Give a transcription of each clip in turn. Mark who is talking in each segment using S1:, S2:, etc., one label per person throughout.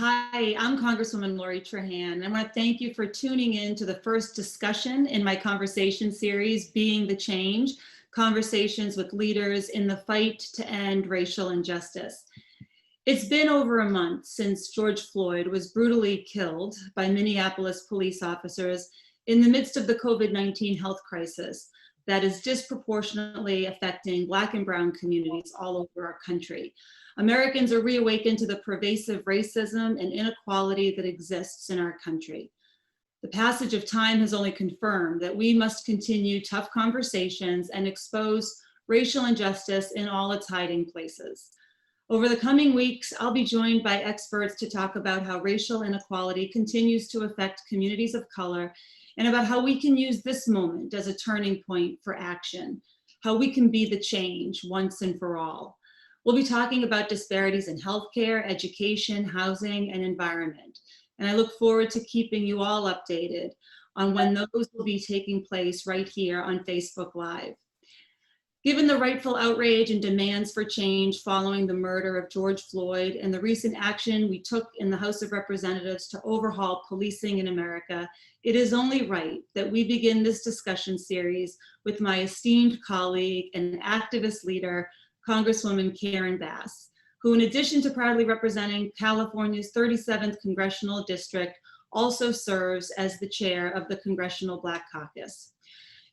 S1: Hi, I'm Congresswoman Lori Trahan, and I want to thank you for tuning in to the first discussion in my conversation series, Being the Change, Conversations with Leaders in the Fight to End Racial Injustice. It's been over a month since George Floyd was brutally killed by Minneapolis police officers in the midst of the COVID-19 health crisis that is disproportionately affecting Black and Brown communities all over our country. Americans are reawakened to the pervasive racism and inequality that exists in our country. The passage of time has only confirmed that we must continue tough conversations and expose racial injustice in all its hiding places. Over the coming weeks, I'll be joined by experts to talk about how racial inequality continues to affect communities of color and about how we can use this moment as a turning point for action, how we can be the change once and for all. We'll be talking about disparities in healthcare, education, housing, and environment. And I look forward to keeping you all updated on when those will be taking place right here on Facebook Live. Given the rightful outrage and demands for change following the murder of George Floyd and the recent action we took in the House of Representatives to overhaul policing in America, it is only right that we begin this discussion series with my esteemed colleague and activist leader, Congresswoman Karen Bass, who in addition to proudly representing California's 37th Congressional District, also serves as the chair of the Congressional Black Caucus.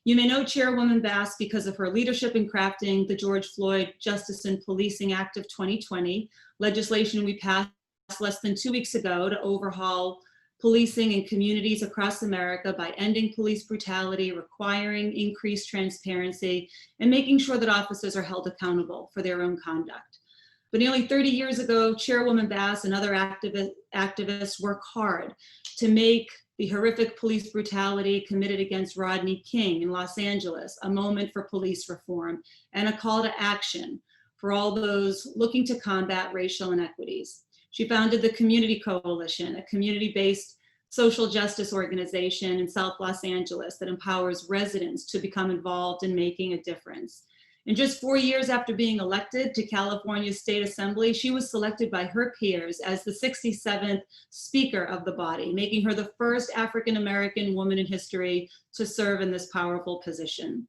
S1: You may know Chairwoman Bass because of her leadership in crafting the George Floyd Justice and Policing Act of 2020, legislation we passed less than 2 weeks ago to overhaul policing in communities across America by ending police brutality, requiring increased transparency, and making sure that officers are held accountable for their own conduct. But nearly 30 years ago, Chairwoman Bass and other activists worked hard to make the horrific police brutality committed against Rodney King in Los Angeles a moment for police reform and a call to action for all those looking to combat racial inequities. She founded the Community Coalition, a community-based social justice organization in South Los Angeles that empowers residents to become involved in making a difference. And just 4 years after being elected to California's State Assembly, she was selected by her peers as the 67th Speaker of the body, making her the first African-American woman in history to serve in this powerful position.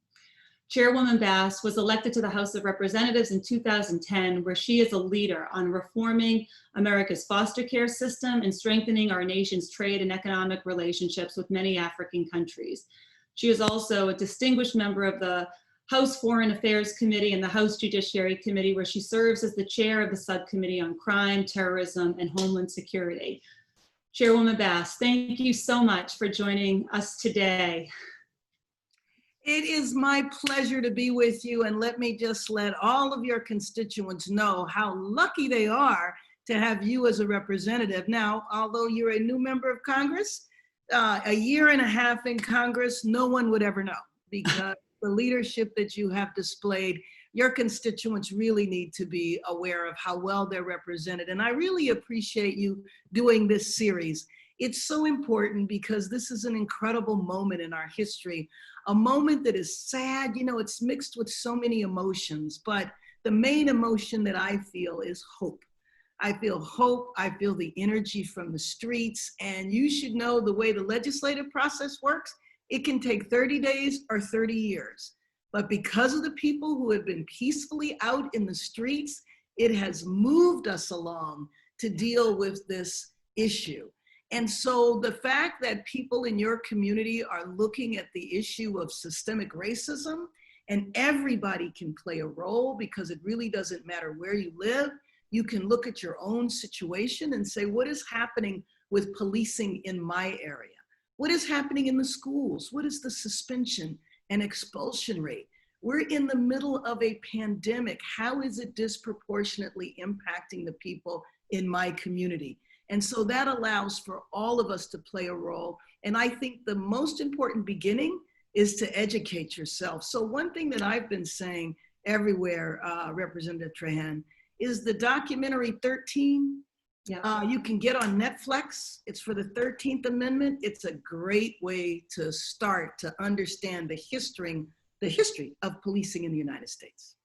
S1: Chairwoman Bass was elected to the House of Representatives in 2010, where she is a leader on reforming America's foster care system and strengthening our nation's trade and economic relationships with many African countries. She is also a distinguished member of the House Foreign Affairs Committee and the House Judiciary Committee, where she serves as the chair of the Subcommittee on Crime, Terrorism, and Homeland Security. Chairwoman Bass, thank you so much for joining us today.
S2: It is my pleasure to be with you, and let me just let all of your constituents know how lucky they are to have you as a representative. Now, although you're a new member of Congress, a year and a half in Congress, no one would ever know, because the leadership that you have displayed, your constituents really need to be aware of how well they're represented. And I really appreciate you doing this series. It's so important because this is an incredible moment in our history, a moment that is sad. You know, it's mixed with so many emotions, but the main emotion that I feel is hope. I feel hope, I feel the energy from the streets, and you should know the way the legislative process works. It can take 30 days or 30 years. But because of the people who have been peacefully out in the streets, it has moved us along to deal with this issue. And so the fact that people in your community are looking at the issue of systemic racism, and everybody can play a role because it really doesn't matter where you live. You can look at your own situation and say, what is happening with policing in my area? What is happening in the schools? What is the suspension and expulsion rate? We're in the middle of a pandemic. How is it disproportionately impacting the people in my community? And so that allows for all of us to play a role. And I think the most important beginning is to educate yourself. So one thing that I've been saying everywhere, Representative Trahan, is the documentary 13. Yeah. You can get on Netflix. It's for the 13th Amendment. It's a great way to start to understand the history of policing in the United States.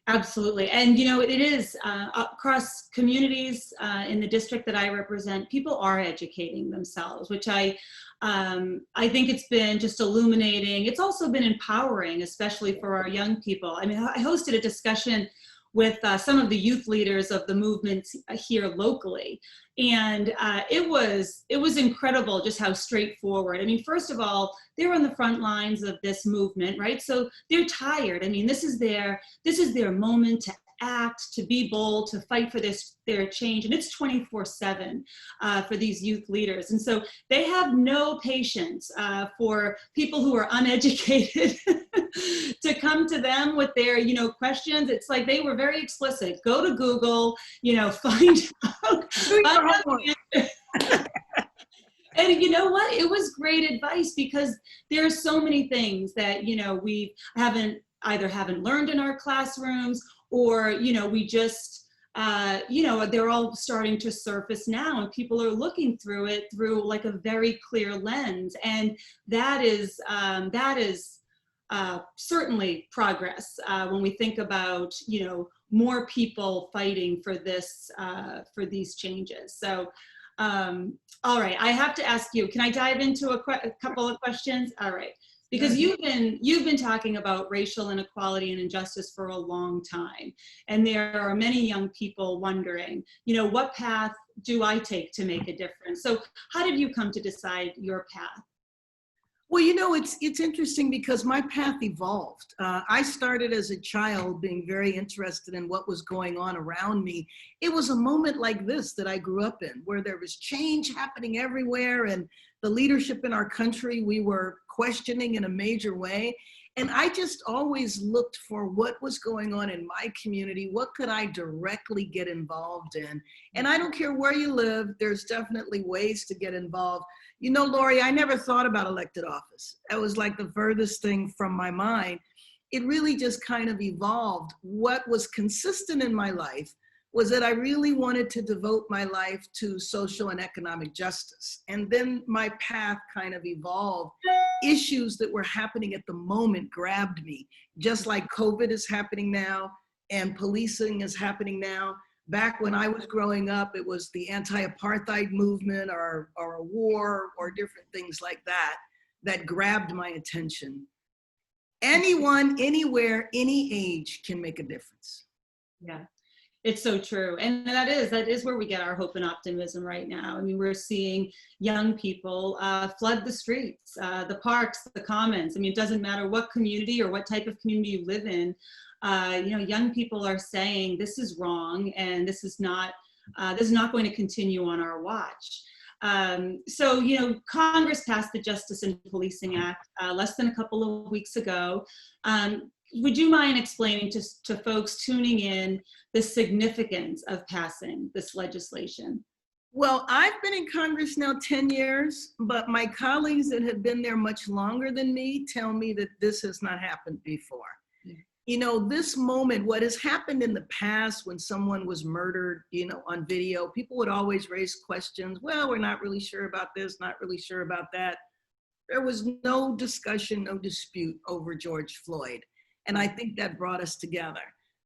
S1: Absolutely. And, you know, it is across communities in the district that I represent, people are educating themselves, which I think it's been just illuminating. It's also been empowering, especially for our young people. I mean, I hosted a discussion with some of the youth leaders of the movement here locally. And it was incredible just how straightforward. I mean, first of all, they're on the front lines of this movement, right? So they're tired. I mean, this is their moment to act, to be bold, to fight for their change. And it's 24/7 for these youth leaders. And so they have no patience for people who are uneducated to come to them with their, you know, questions. It's like they were very explicit. Go to Google, you know, find out. And you know what? It was great advice, because there are so many things that, you know, we haven't learned in our classrooms, or, you know, we just, you know, they're all starting to surface now, and people are looking through it through like a very clear lens. And that is certainly progress when we think about, you know, more people fighting for this, for these changes. So, all right, I have to ask you, can I dive into a couple of questions? All right, because you've been talking about racial inequality and injustice for a long time, and there are many young people wondering, you know, what path do I take to make a difference? So how did you come to decide your path?
S2: Well, you know, it's interesting because my path evolved. I started as a child being very interested in what was going on around me. It was a moment like this that I grew up in, where there was change happening everywhere, and the leadership in our country, we were questioning in a major way. And I just always looked for what was going on in my community. What could I directly get involved in? And I don't care where you live, there's definitely ways to get involved. You know, Lori, I never thought about elected office. That was like the furthest thing from my mind. It really just kind of evolved. What was consistent in my life was that I really wanted to devote my life to social and economic justice. And then my path kind of evolved. Issues that were happening at the moment grabbed me, just like COVID is happening now and policing is happening now. Back when I was growing up, it was the anti-apartheid movement or a war or different things like that that grabbed my attention. Anyone, anywhere, any age can make a difference.
S1: Yeah. It's so true. And that is where we get our hope and optimism right now. I mean, we're seeing young people flood the streets, the parks, the commons. I mean, it doesn't matter what community or what type of community you live in. You know, young people are saying this is wrong, and this is not going to continue on our watch. So, you know, Congress passed the Justice and Policing Act less than a couple of weeks ago. Would you mind explaining to folks tuning in the significance of passing this legislation?
S2: Well, I've been in Congress now 10 years, but my colleagues that have been there much longer than me tell me that this has not happened before. Yeah. You know, this moment, what has happened in the past when someone was murdered, you know, on video, people would always raise questions. Well, we're not really sure about this, not really sure about that. There was no discussion, no dispute over George Floyd. And I think that brought us together.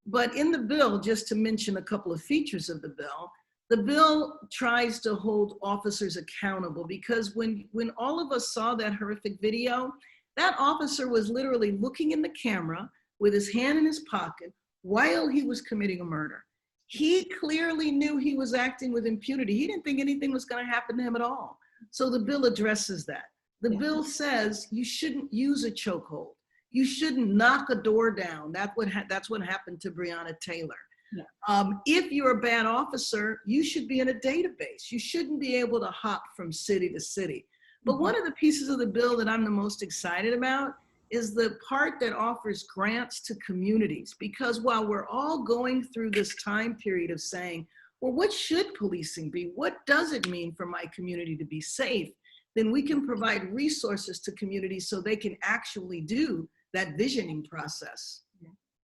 S2: But in the bill, just to mention a couple of features of the bill tries to hold officers accountable, because when all of us saw that horrific video, that officer was literally looking in the camera with his hand in his pocket while he was committing a murder. He clearly knew he was acting with impunity. He didn't think anything was going to happen to him at all. So the bill addresses that. The bill says you shouldn't use a chokehold. You shouldn't knock a door down. That's what happened to Breonna Taylor. Yeah. If you're a bad officer, you should be in a database. You shouldn't be able to hop from city to city. But one of the pieces of the bill that I'm the most excited about is the part that offers grants to communities. Because while we're all going through this time period of saying, well, what should policing be? What does it mean for my community to be safe? Then we can provide resources to communities so they can actually do that visioning process.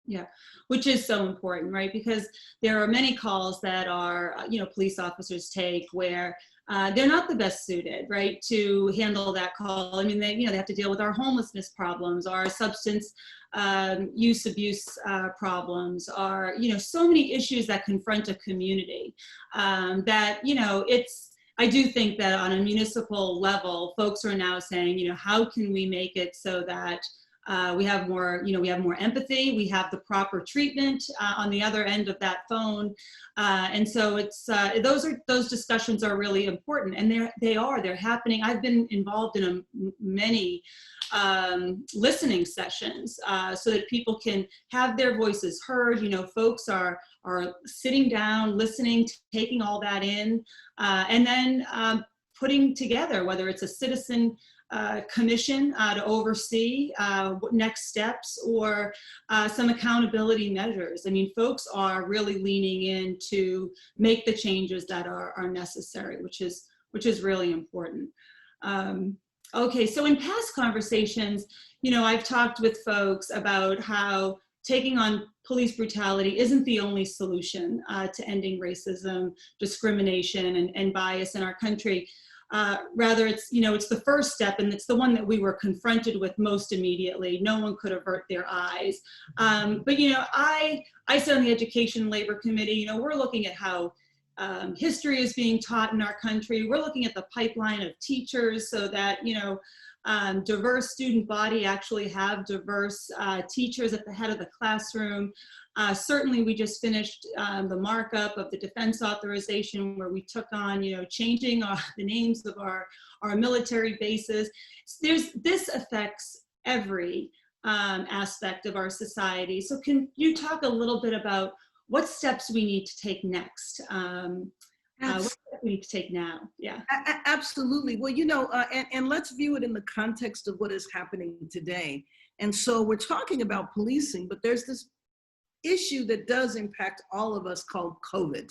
S1: Yeah, which is so important, right? Because there are many calls that our, you know, police officers take where they're not the best suited, right, to handle that call. I mean, they have to deal with our homelessness problems, our substance abuse problems, our, so many issues that confront a community that, I do think that on a municipal level, folks are now saying, how can we make it so that we have more, we have more empathy, we have the proper treatment on the other end of that phone. And so it's, those discussions are really important, and they're happening. I've been involved in many listening sessions so that people can have their voices heard. Folks are sitting down, listening, taking all that in, and then putting together, whether it's a citizen commission to oversee next steps, or some accountability measures. I mean, folks are really leaning in to make the changes that are necessary, which is really important. Okay, so in past conversations, I've talked with folks about how taking on police brutality isn't the only solution to ending racism, discrimination, and bias in our country. Rather, it's the first step, and it's the one that we were confronted with most immediately. No one could avert their eyes. But I sit on the Education and Labor Committee. We're looking at how history is being taught in our country. We're looking at the pipeline of teachers so that diverse student body actually have diverse teachers at the head of the classroom. Certainly, we just finished the markup of the defense authorization, where we took on, changing the names of our military bases. This affects every aspect of our society. So can you talk a little bit about what steps we need to take next? What steps we need to take now? Yeah.
S2: Absolutely. Well, and let's view it in the context of what is happening today. And so we're talking about policing, but there's this issue that does impact all of us called COVID.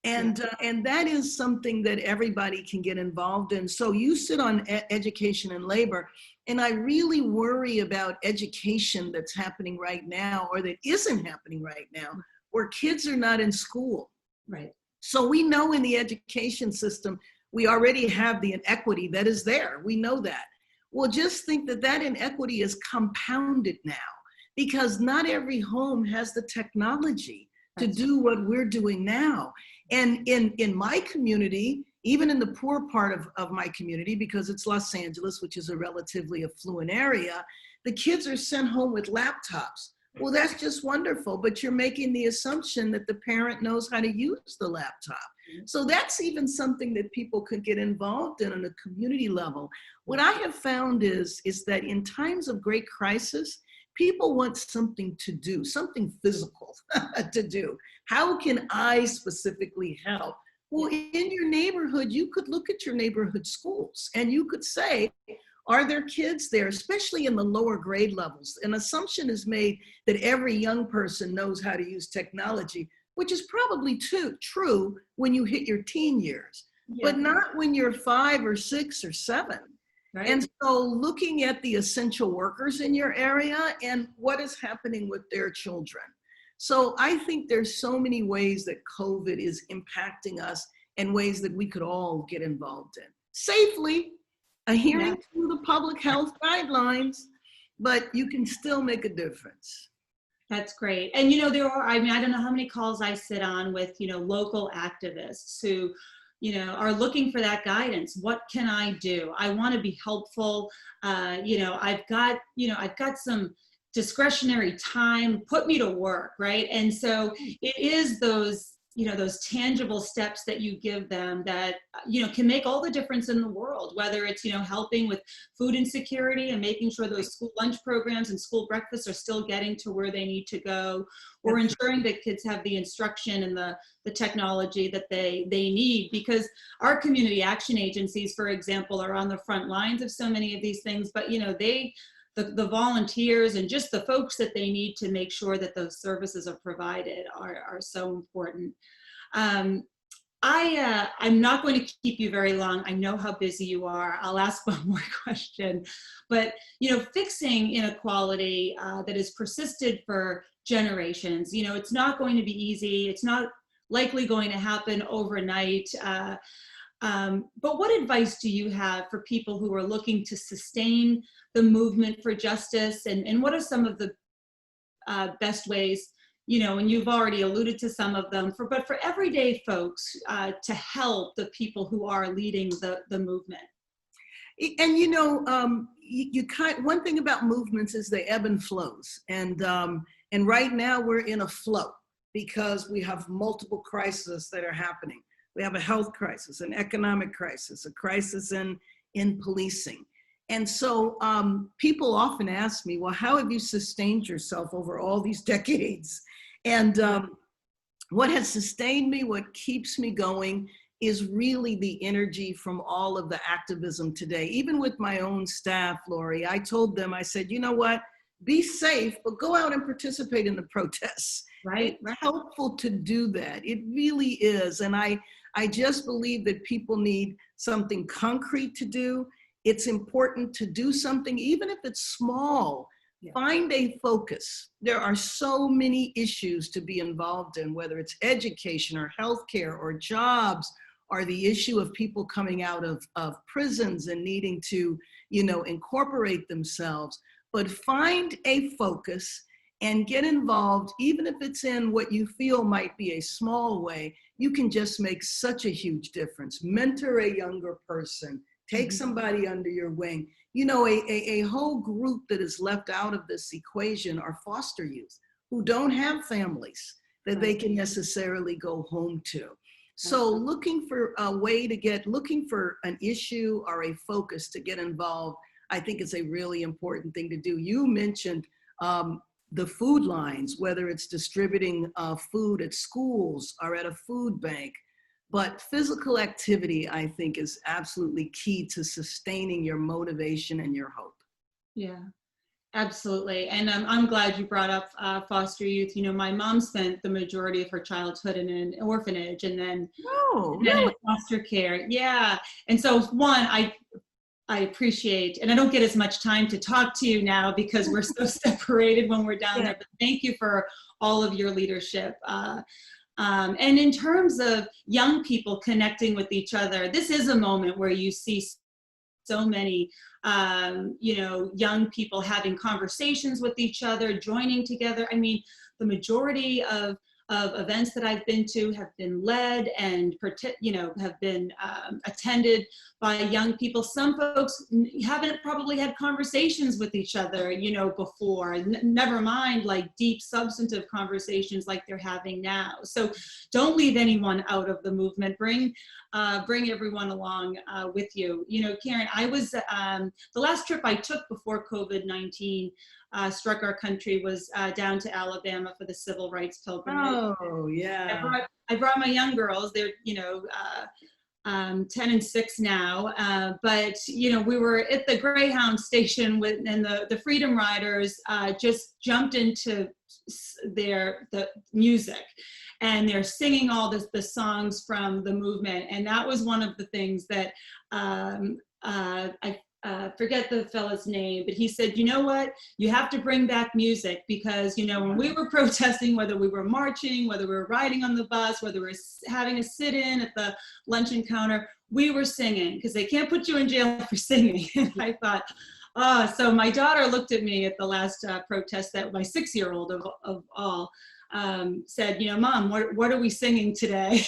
S2: And that is something that everybody can get involved in. So you sit on education and labor, and I really worry about education that's happening right now, or that isn't happening right now, where kids are not in school.
S1: Right.
S2: So we know in the education system, we already have the inequity that is there. We know that. Well, just think that inequity is compounded now, because not every home has the technology to do what we're doing now. And in my community, even in the poor part of my community, because it's Los Angeles, which is a relatively affluent area, the kids are sent home with laptops. Well, that's just wonderful, but you're making the assumption that the parent knows how to use the laptop. So that's even something that people could get involved in on a community level. What I have found is that in times of great crisis, people want something to do, something physical to do. How can I specifically help? Well, in your neighborhood, you could look at your neighborhood schools and you could say, are there kids there, especially in the lower grade levels? An assumption is made that every young person knows how to use technology, which is probably true when you hit your teen years, but not when you're 5 or 6 or 7. Right. And so looking at the essential workers in your area and what is happening with their children. So I think there's so many ways that COVID is impacting us and ways that we could all get involved in. Safely, adhering to the public health guidelines, but you can still make a difference.
S1: That's great. And, there are, I don't know how many calls I sit on with, local activists who, are looking for that guidance. What can I do? I want to be helpful. I've got some discretionary time, put me to work, right? And so it is those tangible steps that you give them that, can make all the difference in the world, whether it's, helping with food insecurity and making sure those school lunch programs and school breakfasts are still getting to where they need to go, or ensuring that kids have the instruction and the technology that they need, because our community action agencies, for example, are on the front lines of so many of these things, but, the volunteers and just the folks that they need to make sure that those services are provided are so important. I'm not going to keep you very long. I know how busy you are. I'll ask one more question. But, fixing inequality that has persisted for generations, it's not going to be easy. It's not likely going to happen overnight. But what advice do you have for people who are looking to sustain the movement for justice? And what are some of the best ways, and you've already alluded to some of them, but for everyday folks to help the people who are leading the movement?
S2: And one thing about movements is they ebb and flows. And right now we're in a flow because we have multiple crises that are happening. We have a health crisis, an economic crisis, a crisis in policing. And so people often ask me, well, how have you sustained yourself over all these decades? And what has sustained me, what keeps me going, is really the energy from all of the activism today. Even with my own staff, Lori, I told them, I said, you know what, be safe, but go out and participate in the protests.
S1: Right.
S2: It's helpful to do that. It really is. And I just believe that people need something concrete to do. It's important to do something, even if it's small. Yeah. Find a focus. There are so many issues to be involved in, whether it's education or healthcare or jobs, or the issue of people coming out of prisons and needing to, incorporate themselves. But find a focus and get involved, even if it's in what you feel might be a small way. You can just make such a huge difference. Mentor a younger person. Take somebody under your wing. A whole group that is left out of this equation are foster youth who don't have families that they can necessarily go home to. So looking for an issue or a focus to get involved, I think is a really important thing to do. You mentioned the food lines, whether it's distributing food at schools or at a food bank. But physical activity, I think, is absolutely key to sustaining your motivation and your hope.
S1: Yeah, absolutely. And I'm glad you brought up foster youth. My mom spent the majority of her childhood in an orphanage and then, in foster care. Yeah. And so I appreciate, and I don't get as much time to talk to you now because we're so separated when we're down there, but thank you for all of your leadership. And in terms of young people connecting with each other, this is a moment where you see so many, young people having conversations with each other, joining together. I mean, the majority of events that I've been to have been led and, have been attended by young people. Some folks haven't probably had conversations with each other, before, never mind like deep substantive conversations like they're having now. So don't leave anyone out of the movement. Bring everyone along with you. Karen, I was, the last trip I took before COVID-19 struck our country was down to Alabama for the civil rights pilgrimage.
S2: Oh, yeah.
S1: I brought my young girls. They're, 10 and 6 now. But, we were at the Greyhound station and the Freedom Riders just jumped into the music. And they're singing all the songs from the movement. And that was one of the things that I forget the fella's name, but he said, you know what, you have to bring back music because, when we were protesting, whether we were marching, whether we were riding on the bus, whether we were having a sit-in at the luncheon counter, we were singing because they can't put you in jail for singing. And I thought, so my daughter looked at me at the last protest, that my 6-year-old of all, said, Mom, what are we singing today?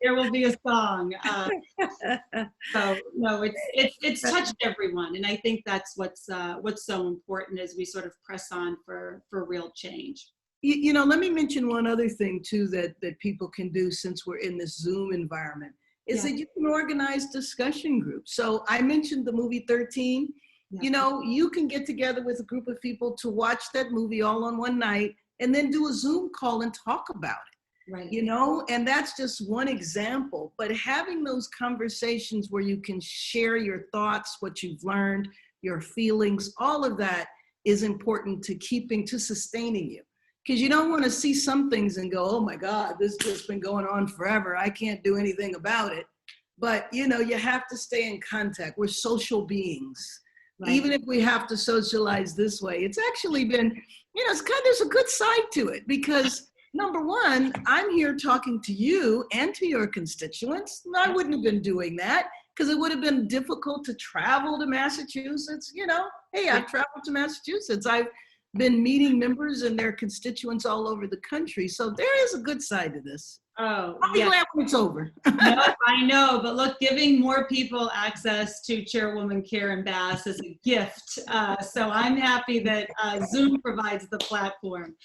S1: there will be a song. So no, it's touched everyone, and I think that's what's so important as we sort of press on for real change.
S2: Let me mention one other thing too that people can do since we're in this Zoom environment is that you can organize discussion groups. So I mentioned the movie 13. You can get together with a group of people to watch that movie all on one night and then do a Zoom call and talk about it.
S1: Right.
S2: And that's just one example. But having those conversations where you can share your thoughts, what you've learned, your feelings, all of that is important to sustaining you. Because you don't want to see some things and go, oh my God, this has just been going on forever. I can't do anything about it. But, you have to stay in contact. We're social beings. Right. Even if we have to socialize this way, it's actually been, there's a good side to it because Number one, I'm here talking to you and to your constituents. I wouldn't have been doing that because it would have been difficult to travel to Massachusetts. You know, hey, I've traveled to Massachusetts. I've been meeting members and their constituents all over the country. So there is a good side to this.
S1: Oh,
S2: I'll be
S1: yeah.
S2: glad when it's over.
S1: No, I know, but look, giving more people access to Chairwoman Karen Bass is a gift. So I'm happy that Zoom provides the platform.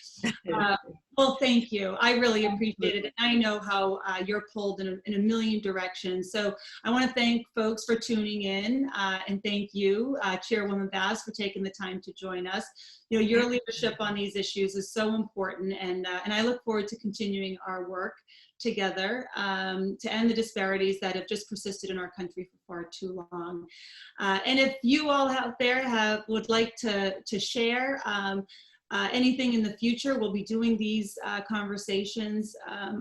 S1: Well, thank you. I really appreciate it. And I know how you're pulled in a million directions. So I want to thank folks for tuning in and thank you, Chairwoman Bass, for taking the time to join us. You know, your leadership on these issues is so important, and I look forward to continuing our work together to end the disparities that have just persisted in our country for far too long. And if you all out there would like to share anything in the future, we'll be doing these conversations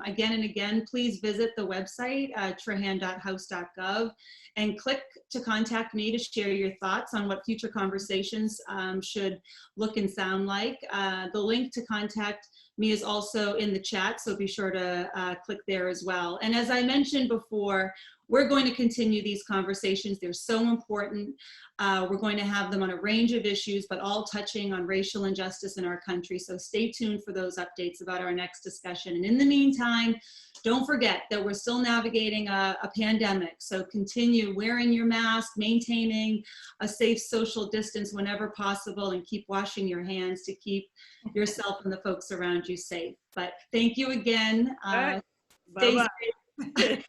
S1: again and again. Please visit the website, trahan.house.gov, and click to contact me to share your thoughts on what future conversations should look and sound like. The link to contact me is also in the chat, so be sure to click there as well. And as I mentioned before, we're going to continue these conversations. They're so important. We're going to have them on a range of issues, but all touching on racial injustice in our country. So stay tuned for those updates about our next discussion. And in the meantime, don't forget that we're still navigating a pandemic. So continue wearing your mask, maintaining a safe social distance whenever possible, and keep washing your hands to keep yourself and the folks around you safe. But thank you again.
S2: All right.
S1: Stay
S2: Bye-bye.
S1: safe.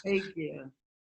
S2: Thank you.